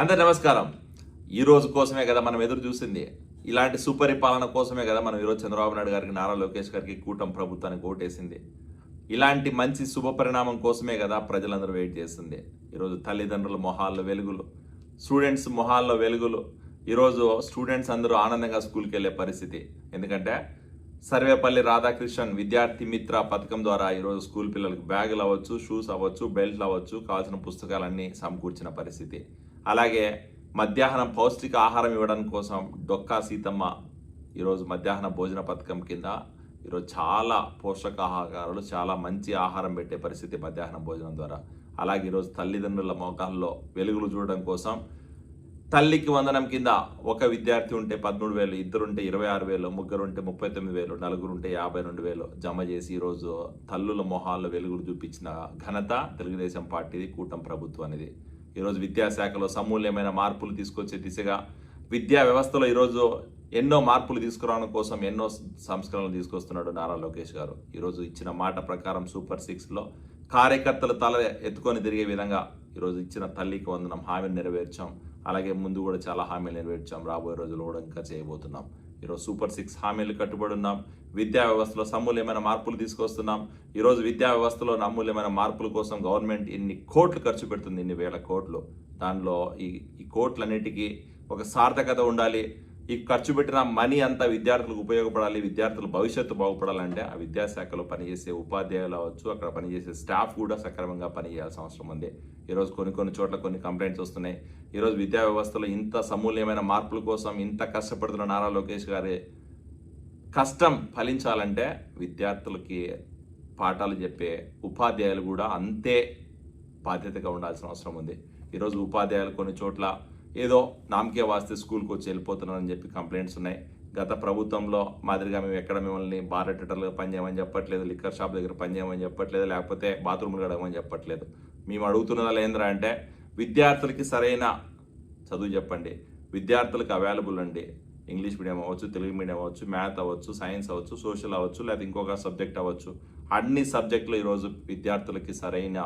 అందరి నమస్కారం. ఈ రోజు కోసమే కదా మనం ఎదురు చూసింది. ఇలాంటి సుపరిపాలన కోసమే కదా మనం ఈరోజు చంద్రబాబు నాయుడు గారికి, నారా లోకేష్ గారికి, కూటమి ప్రభుత్వానికి ఓటేసింది. ఇలాంటి మంచి శుభ పరిణామం కోసమే కదా ప్రజలందరూ వెయిట్ చేస్తుంది. ఈరోజు తల్లిదండ్రుల మొహాల్లో వెలుగులు, స్టూడెంట్స్ మొహాల్లో వెలుగులు. ఈరోజు స్టూడెంట్స్ అందరూ ఆనందంగా స్కూల్కి వెళ్ళే పరిస్థితి. ఎందుకంటే సర్వేపల్లి రాధాకృష్ణన్ విద్యార్థి మిత్ర పథకం ద్వారా ఈరోజు స్కూల్ పిల్లలకు బ్యాగులు అవ్వచ్చు, షూస్ అవ్వచ్చు, బెల్ట్లు అవ్వచ్చు, కావాల్సిన పుస్తకాలన్నీ సమకూర్చిన పరిస్థితి. అలాగే మధ్యాహ్నం పౌష్టిక ఆహారం ఇవ్వడం కోసం డొక్కా సీతమ్మ ఈరోజు మధ్యాహ్న భోజన పథకం కింద ఈరోజు చాలా పోషకాహారాలు, చాలా మంచి ఆహారం పెట్టే పరిస్థితి మధ్యాహ్నం భోజనం ద్వారా. అలాగే ఈరోజు తల్లిదండ్రుల మోకాల్లో వెలుగులు చూడడం కోసం తల్లికి వందనం కింద ఒక విద్యార్థి ఉంటే 13,000, ఇద్దరుంటే 26,000, ముగ్గురుంటే 39,000, నలుగురుంటే 52,000 జమ చేసి ఈరోజు తల్లుల మొహాల్లో వెలుగులు చూపించిన ఘనత తెలుగుదేశం పార్టీది, కూటమి ప్రభుత్వం అనేది. ఈరోజు విద్యాశాఖలో సమూల్యమైన మార్పులు తీసుకొచ్చే దిశగా విద్యా వ్యవస్థలో ఈరోజు ఎన్నో మార్పులు తీసుకురావడం కోసం ఎన్నో సంస్కరణలు తీసుకొస్తున్నాడు నారా లోకేష్ గారు. ఈరోజు ఇచ్చిన మాట ప్రకారం సూపర్ 6లో కార్యకర్తలు తల ఎత్తుకొని తిరిగే విధంగా ఈరోజు ఇచ్చిన తల్లికి వందనం హామీని నెరవేర్చాం. అలాగే ముందు కూడా చాలా హామీలు నెరవేర్చాం. రాబోయే రోజుల్లో కూడా ఇంకా చేయబోతున్నాం. ఈరోజు సూపర్ 6 హామీలు కట్టుబడి ఉన్నాం. విద్యా వ్యవస్థలో సమూల్యమైన మార్పులు తీసుకొస్తున్నాం. ఈరోజు విద్యా వ్యవస్థలో అమూల్యమైన మార్పుల కోసం గవర్నమెంట్ ఇన్ని కోట్లు ఖర్చు పెడుతుంది, ఇన్ని వేల కోట్లు. దానిలో ఈ కోట్లన్నిటికీ ఒక సార్థకత ఉండాలి. ఈ ఖర్చు పెట్టిన మనీ అంతా విద్యార్థులకు ఉపయోగపడాలి, విద్యార్థుల భవిష్యత్తు బాగుపడాలంటే ఆ విద్యాశాఖలో పనిచేసే ఉపాధ్యాయులు అవ్వచ్చు, అక్కడ పనిచేసే స్టాఫ్ కూడా సక్రమంగా పనిచేయాల్సిన అవసరం ఉంది. ఈరోజు కొన్ని చోట్ల కొన్ని కంప్లైంట్స్ వస్తున్నాయి. ఈరోజు విద్యా వ్యవస్థలో ఇంత సమూల్యమైన మార్పుల కోసం ఇంత కష్టపడుతున్న నారా లోకేష్ గారి కష్టం ఫలించాలంటే విద్యార్థులకి పాఠాలు చెప్పే ఉపాధ్యాయులు కూడా అంతే బాధ్యతగా ఉండాల్సిన అవసరం ఉంది. ఈరోజు ఉపాధ్యాయులు కొన్ని చోట్ల ఏదో నామకే వాస్తే స్కూల్కి వచ్చి వెళ్ళిపోతున్నారని చెప్పి కంప్లైంట్స్ ఉన్నాయి. గత ప్రభుత్వంలో మాదిరిగా మేము ఎక్కడ మిమ్మల్ని బార్ అటెండర్లుగా పనిచేయమని చెప్పట్లేదు, లిక్కర్ షాప్ దగ్గర పనిచేయమని చెప్పట్లేదు, లేకపోతే బాత్రూమ్లు కడగమని చెప్పట్లేదు. మేము అడుగుతున్నదా ఏంద్రా అంటే విద్యార్థులకి సరైన చదువు చెప్పండి, విద్యార్థులకు అవైలబుల్ అండి. ఇంగ్లీష్ మీడియం అవ్వచ్చు, తెలుగు మీడియం అవ్వచ్చు, మ్యాథ్ అవ్వచ్చు, సైన్స్ అవ్వచ్చు, సోషల్ అవ్వచ్చు, లేదా ఇంకొక సబ్జెక్ట్ అవ్వచ్చు. అన్ని సబ్జెక్టులు ఈరోజు విద్యార్థులకి సరైన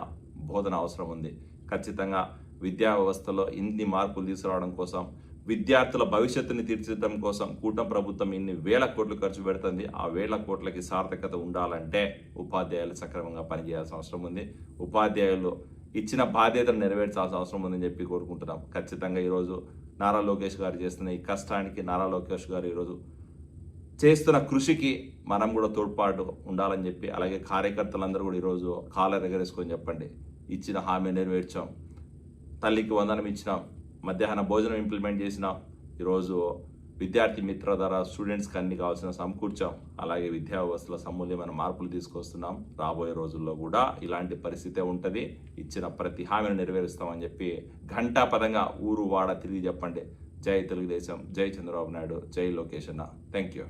బోధన అవసరం ఉంది. ఖచ్చితంగా విద్యా వ్యవస్థలో ఇన్ని మార్పులు తీసుకురావడం కోసం, విద్యార్థుల భవిష్యత్తుని తీర్చిదిద్దడం కోసం కూటమి ప్రభుత్వం ఇన్ని వేల కోట్లు ఖర్చు పెడుతుంది. ఆ వేల కోట్లకి సార్థకత ఉండాలంటే ఉపాధ్యాయులు సక్రమంగా పనిచేయాల్సిన అవసరం ఉంది. ఉపాధ్యాయులు ఇచ్చిన బాధ్యతను నెరవేర్చాల్సిన అవసరం ఉందని చెప్పి కోరుకుంటున్నాం. ఖచ్చితంగా ఈరోజు నారా లోకేష్ గారు చేస్తున్న ఈ కష్టానికి, నారా లోకేష్ గారు ఈరోజు చేస్తున్న కృషికి మనం కూడా తోడ్పాటు ఉండాలని చెప్పి, అలాగే కార్యకర్తలందరూ కూడా ఈరోజు కాలర్ ఎగరేసుకొని చెప్పండి. ఇచ్చిన హామీ నెరవేర్చాం, తల్లికి వందనం ఇచ్చినాం, మధ్యాహ్న భోజనం ఇంప్లిమెంట్ చేసినాం. ఈరోజు విద్యార్థి మిత్ర ద్వారా స్టూడెంట్స్కి అన్ని కావాల్సిన సమకూర్చాం. అలాగే విద్యా వ్యవస్థలో సమూల్యమైన మార్పులు తీసుకొస్తున్నాం. రాబోయే రోజుల్లో కూడా ఇలాంటి పరిస్థితే ఉంటుంది. ఇచ్చిన ప్రతి హామీని నెరవేరుస్తామని చెప్పి ఘంటాపదంగా ఊరు వాడ తిరిగి చెప్పండి. జై తెలుగుదేశం, జై చంద్రబాబు నాయుడు, జై లోకేష్ అన్న. Thank you.